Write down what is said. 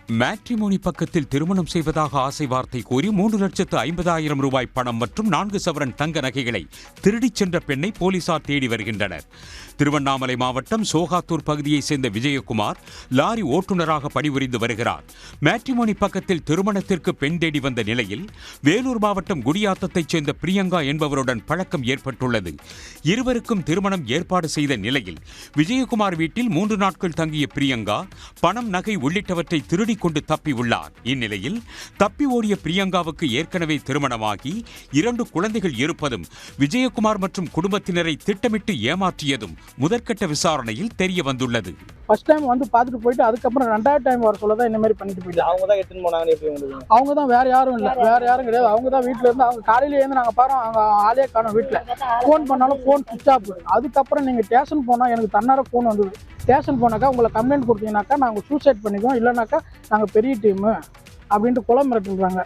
Matrimony பக்கத்தில் திருமணம் செய்வதாக ஆசை வார்த்தை கூறி 3,50,000 ரூபாய் பணம் மற்றும் 4 சவரன் தங்க நகைகளை திருடிச் சென்ற பெண்ணை போலீசார் தேடி வருகின்றனர். திருவண்ணாமலை மாவட்டம் சோகாத்தூர் பகுதியைச் சேர்ந்த விஜயகுமார் லாரி ஓட்டுநராக பணிபுரிந்து வருகிறார். மேட்ரிமோனி பக்கத்தில் திருமணத்திற்கு பெண் தேடி வந்த நிலையில் வேலூர் மாவட்டம் குடியாத்தத்தைச் சேர்ந்த பிரியங்கா என்பவருடன் பழக்கம் ஏற்பட்டுள்ளது. இருவருக்கும் திருமணம் ஏற்பாடு செய்த நிலையில் விஜயகுமார் வீட்டில் 3 நாட்கள் தங்கிய பிரியங்கா பணம், நகை உள்ளிட்டவற்றை திருடி கொண்டு தப்பி உள்ளார். இந்நிலையில் தப்பி ஓடிய பிரியங்காவுக்கு ஏற்கனவே திருமணமாகி 2 குழந்தைகள் இருப்பதும் விஜயகுமார் மற்றும் குடும்பத்தினரை திட்டமிட்டு ஏமாற்றியதும் முதற்கட்ட விசாரணையில் தெரிய வந்துள்ளது. ஃபர்ஸ்ட் டைம் வந்து பார்த்துட்டு போயிட்டு அதுக்கப்புறம் 2வது டைம் வர சொல்லதான் இந்த மாதிரி பண்ணிட்டு போயிட்டு அவங்க தான் எடுத்துன்னு போனாங்க. எப்படி உங்களுக்கு? அவங்க தான், வேற யாரும் இல்லை, வேற யாரும் கிடையாது. அவங்க தான் வீட்டில் இருந்து அவங்க காலையில இருந்து நாங்கள் பாரு அவங்க ஆளே காணும். வீட்டில் ஃபோன் பண்ணாலும் ஃபோன் சுவிச் ஆஃப். அதுக்கப்புறம் நீங்கள் ஸ்டேஷன் போனால் எனக்கு தன்னார ஃபோன் வந்தது. ஸ்டேஷன் போனாக்கா உங்களை கம்ப்ளைண்ட் கொடுத்தீங்கன்னாக்கா நாங்கள் சூசைட் பண்ணிக்குவோம், இல்லைனாக்கா நாங்கள் பெரிய டீமு அப்படின்ட்டு கொலை மிரட்டுறாங்க.